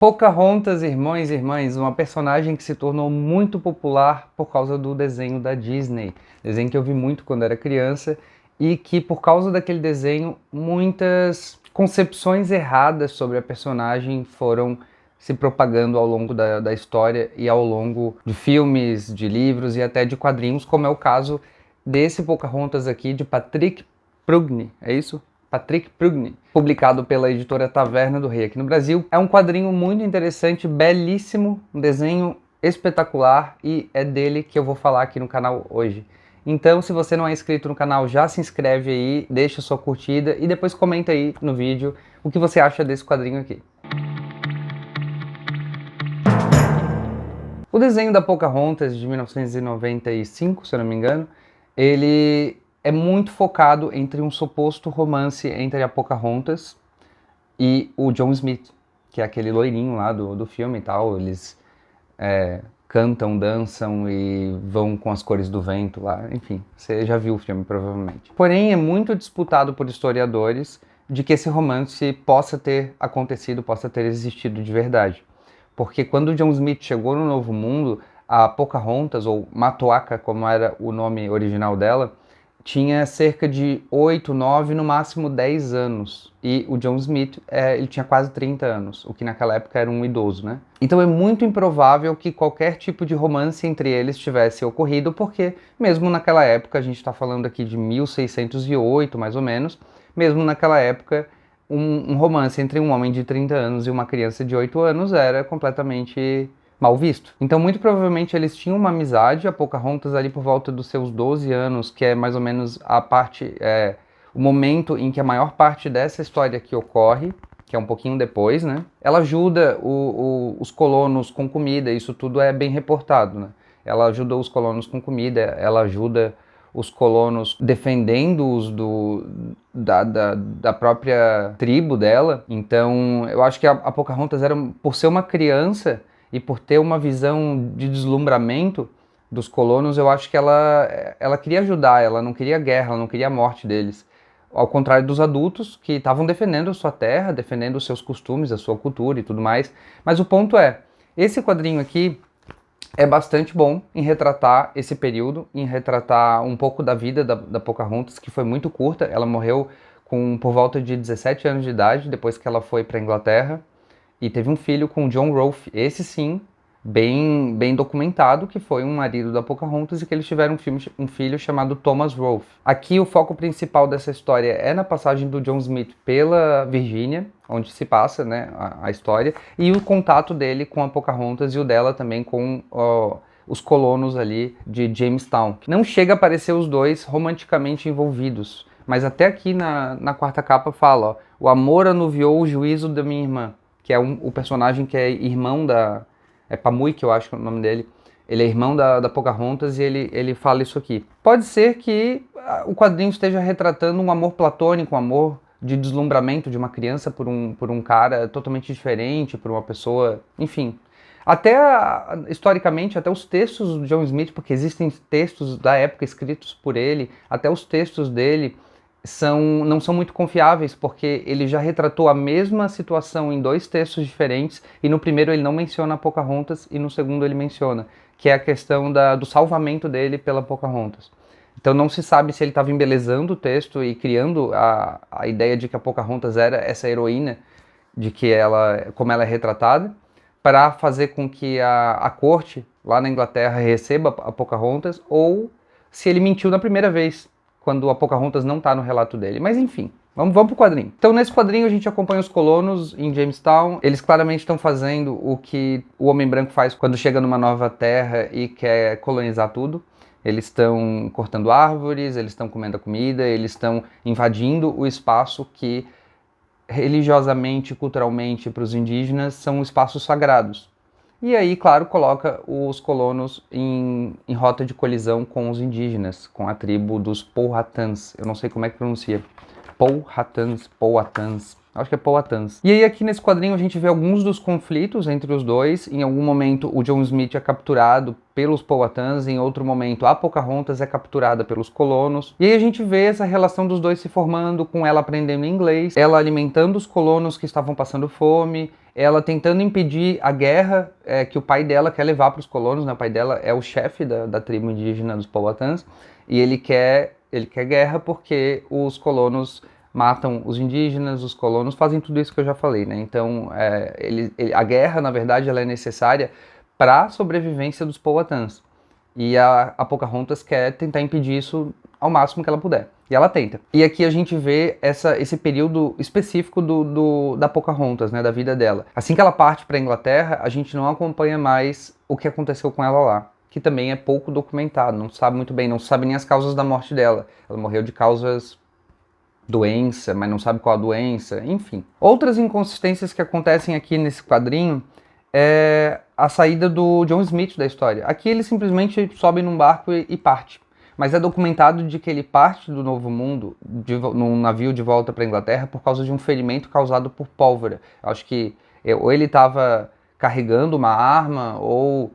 Pocahontas, irmãos e irmãs, uma personagem que se tornou muito popular por causa do desenho da Disney. Desenho que eu vi muito quando era criança e que, por causa daquele desenho, muitas concepções erradas sobre a personagem foram se propagando ao longo da história e ao longo de filmes, de livros e até de quadrinhos, como é o caso desse Pocahontas aqui de Patrick Prugni, é isso? Patrick Prugni, publicado pela editora Taverna do Rei aqui no Brasil. É um quadrinho muito interessante, belíssimo, um desenho espetacular e é dele que eu vou falar aqui no canal hoje. Então, se você não é inscrito no canal, já se inscreve aí, deixa sua curtida e depois comenta aí no vídeo o que você acha desse quadrinho aqui. O desenho da Pocahontas de 1995, se eu não me engano, ele é muito focado entre um suposto romance entre a Pocahontas e o John Smith, que é aquele loirinho lá do filme e tal. Eles cantam, dançam e vão com as cores do vento lá. Enfim, você já viu o filme provavelmente. Porém, é muito disputado por historiadores de que esse romance possa ter acontecido, possa ter existido de verdade. Porque quando o John Smith chegou no Novo Mundo, a Pocahontas, ou Matoaka, como era o nome original dela, tinha cerca de 8, 9, no máximo 10 anos. E o John Smith, ele tinha quase 30 anos, o que naquela época era um idoso, né? Então é muito improvável que qualquer tipo de romance entre eles tivesse ocorrido, porque mesmo naquela época, a gente está falando aqui de 1608, mais ou menos, mesmo naquela época, um romance entre um homem de 30 anos e uma criança de 8 anos era completamente mal visto. Então, muito provavelmente, eles tinham uma amizade, a Pocahontas ali por volta dos seus 12 anos, que é mais ou menos o momento em que a maior parte dessa história aqui ocorre, que é um pouquinho depois, né? Ela ajuda os colonos com comida, isso tudo é bem reportado, né? Ela ajuda os colonos com comida, ela ajuda os colonos defendendo-os da própria tribo dela. Então, eu acho que a Pocahontas era, por ser uma criança e por ter uma visão de deslumbramento dos colonos, eu acho que ela queria ajudar, ela não queria guerra, ela não queria a morte deles. Ao contrário dos adultos, que estavam defendendo a sua terra, defendendo os seus costumes, a sua cultura e tudo mais. Mas o ponto é, esse quadrinho aqui é bastante bom em retratar esse período, em retratar um pouco da vida da Pocahontas, que foi muito curta. Ela morreu por volta de 17 anos de idade, depois que ela foi para a Inglaterra, e teve um filho com John Rolfe, esse sim, bem documentado, que foi um marido da Pocahontas e que eles tiveram um filho chamado Thomas Rolfe. Aqui o foco principal dessa história é na passagem do John Smith pela Virgínia, onde se passa, né, a história, e o contato dele com a Pocahontas e o dela também com os colonos ali de Jamestown. Não chega a aparecer os dois romanticamente envolvidos, mas até aqui na quarta capa fala, ó, o amor anuviou o juízo da minha irmã, que é o personagem que é irmão é Pamui, que eu acho que é o nome dele. Ele é irmão da Pocahontas e ele fala isso aqui. Pode ser que o quadrinho esteja retratando um amor platônico, um amor de deslumbramento de uma criança por um cara totalmente diferente, por uma pessoa, enfim. Até, historicamente, até os textos do John Smith, porque existem textos da época escritos por ele, até os textos dele não são muito confiáveis, porque ele já retratou a mesma situação em dois textos diferentes, e no primeiro ele não menciona a Pocahontas, e no segundo ele menciona, que é a questão do salvamento dele pela Pocahontas. Então não se sabe se ele estava embelezando o texto e criando a ideia de que a Pocahontas era essa heroína, de que como ela é retratada, para fazer com que a corte lá na Inglaterra receba a Pocahontas, ou se ele mentiu na primeira vez, quando a Pocahontas não está no relato dele. Mas enfim, vamos pro quadrinho. Então nesse quadrinho a gente acompanha os colonos em Jamestown. Eles claramente estão fazendo o que o homem branco faz quando chega numa nova terra e quer colonizar tudo. Eles estão cortando árvores, eles estão comendo a comida, eles estão invadindo o espaço que religiosamente, culturalmente, para os indígenas são espaços sagrados. E aí, claro, coloca os colonos em rota de colisão com os indígenas, com a tribo dos Powhatans. Eu não sei como é que pronuncia. Powhatans. Acho que é Powhatans. E aí aqui nesse quadrinho a gente vê alguns dos conflitos entre os dois. Em algum momento o John Smith é capturado pelos Powhatans, em outro momento a Pocahontas é capturada pelos colonos. E aí a gente vê essa relação dos dois se formando, com ela aprendendo inglês, ela alimentando os colonos que estavam passando fome, ela tentando impedir a guerra que o pai dela quer levar para os colonos, né? O pai dela é o chefe da tribo indígena dos Powhatans, e ele quer guerra porque os colonos matam os indígenas, os colonos fazem tudo isso que eu já falei, né? Então, a guerra, na verdade, ela é necessária para a sobrevivência dos Powhatans. E a Pocahontas quer tentar impedir isso ao máximo que ela puder. E ela tenta. E aqui a gente vê esse período específico da Pocahontas, né, da vida dela. Assim que ela parte para a Inglaterra, a gente não acompanha mais o que aconteceu com ela lá, que também é pouco documentado, não sabe muito bem, não sabe nem as causas da morte dela. Ela morreu de causas doença, mas não sabe qual a doença, enfim. Outras inconsistências que acontecem aqui nesse quadrinho é a saída do John Smith da história. Aqui ele simplesmente sobe num barco e parte. Mas é documentado de que ele parte do Novo Mundo num navio de volta para a Inglaterra por causa de um ferimento causado por pólvora. Acho que ou ele estava carregando uma arma, ou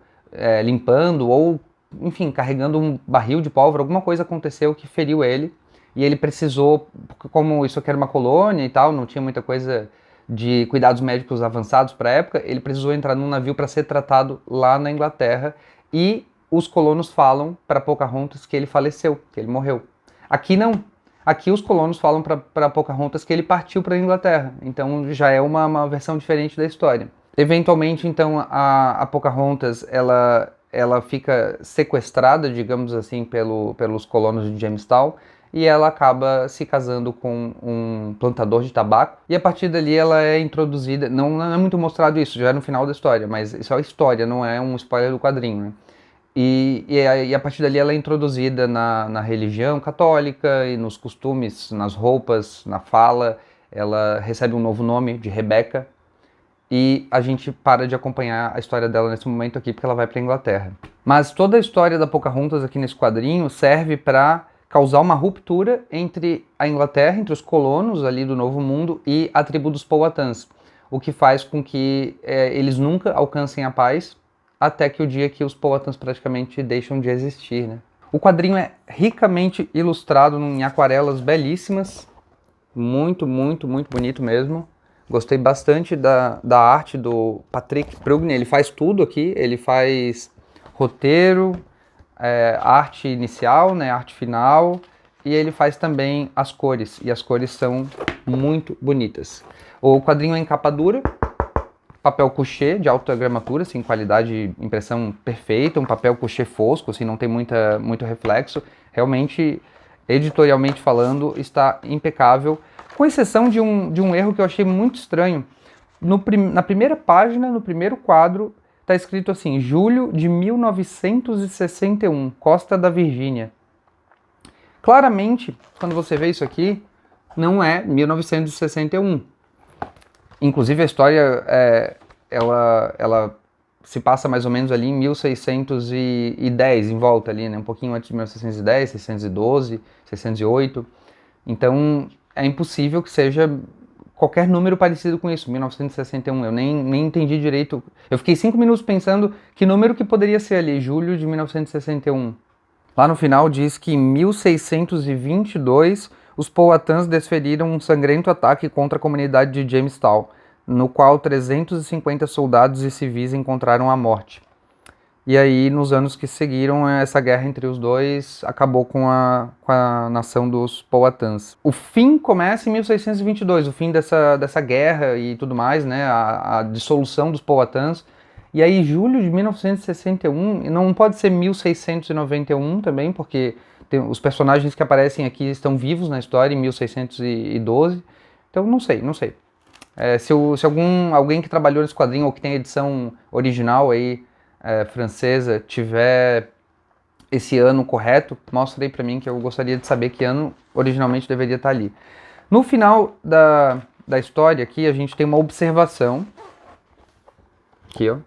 limpando, ou, enfim, carregando um barril de pólvora. Alguma coisa aconteceu que feriu ele. E ele precisou, como isso aqui era uma colônia e tal, não tinha muita coisa de cuidados médicos avançados para a época, ele precisou entrar num navio para ser tratado lá na Inglaterra, e os colonos falam para Pocahontas que ele faleceu, que ele morreu. Aqui não. Aqui os colonos falam para Pocahontas que ele partiu para a Inglaterra. Então já é uma versão diferente da história. Eventualmente, então, a Pocahontas, ela fica sequestrada, digamos assim, pelos colonos de Jamestown, e ela acaba se casando com um plantador de tabaco, e a partir dali ela é introduzida, não é muito mostrado isso, já é no final da história, mas isso é a história, não é um spoiler do quadrinho, né? E a partir dali ela é introduzida na religião católica e nos costumes, nas roupas, na fala. Ela recebe um novo nome de Rebecca, e a gente para de acompanhar a história dela nesse momento aqui porque ela vai para a Inglaterra. Mas toda a história da Pocahontas aqui nesse quadrinho serve para causar uma ruptura entre a Inglaterra, entre os colonos ali do Novo Mundo e a tribo dos Powhatans, o que faz com que eles nunca alcancem a paz, até que o dia que os Powhatans praticamente deixam de existir, né? O quadrinho é ricamente ilustrado em aquarelas belíssimas, muito, muito, muito bonito mesmo. Gostei bastante da arte do Patrick Prugni, ele faz tudo aqui, ele faz roteiro, arte inicial, né, arte final, e ele faz também as cores, e as cores são muito bonitas. O quadrinho é em capa dura, papel couché de alta gramatura, assim, qualidade, impressão perfeita, um papel couché fosco, assim, não tem muito reflexo. Realmente, editorialmente falando, está impecável, com exceção de um erro que eu achei muito estranho. Na primeira página, no primeiro quadro, está escrito assim, julho de 1961, Costa da Virgínia. Claramente, quando você vê isso aqui, não é 1961. Inclusive a história, ela se passa mais ou menos ali em 1610, em volta ali, né? Um pouquinho antes de 1610, 612, 608. Então é impossível que seja qualquer número parecido com isso, 1961. Eu nem entendi direito. Eu fiquei 5 minutos pensando que número que poderia ser ali, julho de 1961. Lá no final diz que em 1622 os Powhatans desferiram um sangrento ataque contra a comunidade de Jamestown, no qual 350 soldados e civis encontraram a morte. E aí, nos anos que seguiram, essa guerra entre os dois acabou com a nação dos Powhatans. O fim começa em 1622, o fim dessa guerra e tudo mais, né, a dissolução dos Powhatans. E aí, julho de 1961, não pode ser 1691 também, porque os personagens que aparecem aqui estão vivos na história em 1612. Então, não sei. Se alguém que trabalhou nesse quadrinho ou que tem a edição original aí, francesa, tiver esse ano correto, mostra aí pra mim que eu gostaria de saber que ano originalmente deveria estar ali. No final da história aqui, a gente tem uma observação, aqui ó,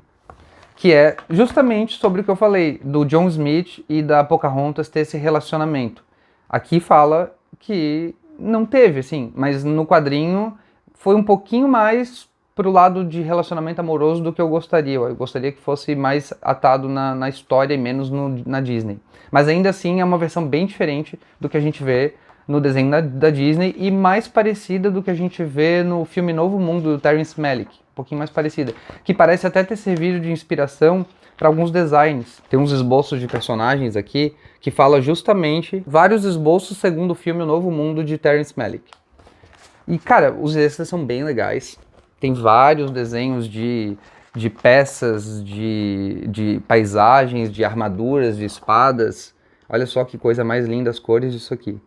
que é justamente sobre o que eu falei, do John Smith e da Pocahontas ter esse relacionamento. Aqui fala que não teve, assim, mas no quadrinho foi um pouquinho mais pro lado de relacionamento amoroso do que eu gostaria. Eu gostaria que fosse mais atado na história e menos na Disney. Mas ainda assim é uma versão bem diferente do que a gente vê no desenho da Disney e mais parecida do que a gente vê no filme Novo Mundo do Terrence Malick, um pouquinho mais parecida, que parece até ter servido de inspiração para alguns designs. Tem uns esboços de personagens aqui que fala justamente vários esboços segundo o filme O Novo Mundo de Terrence Malick. E cara, os extras são bem legais. Tem vários desenhos de peças, de paisagens, de armaduras, de espadas. Olha só que coisa mais linda as cores disso aqui.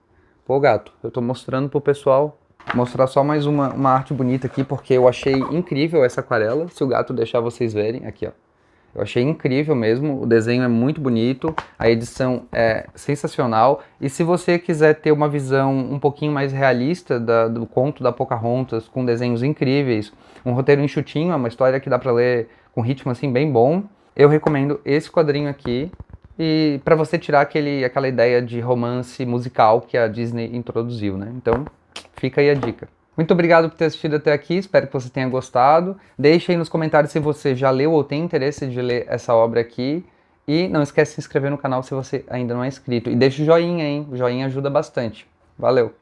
Pô, gato, eu tô mostrando pro pessoal. Vou mostrar só mais uma arte bonita aqui, porque eu achei incrível essa aquarela. Se o gato deixar vocês verem, aqui ó. Eu achei incrível mesmo, o desenho é muito bonito, a edição é sensacional. E se você quiser ter uma visão um pouquinho mais realista do conto da Pocahontas, com desenhos incríveis, um roteiro enxutinho, é uma história que dá pra ler com ritmo assim bem bom, eu recomendo esse quadrinho aqui. E para você tirar aquela ideia de romance musical que a Disney introduziu, né? Então, fica aí a dica. Muito obrigado por ter assistido até aqui, espero que você tenha gostado. Deixe aí nos comentários se você já leu ou tem interesse de ler essa obra aqui. E não esquece de se inscrever no canal se você ainda não é inscrito. E deixa o joinha, hein? O joinha ajuda bastante. Valeu!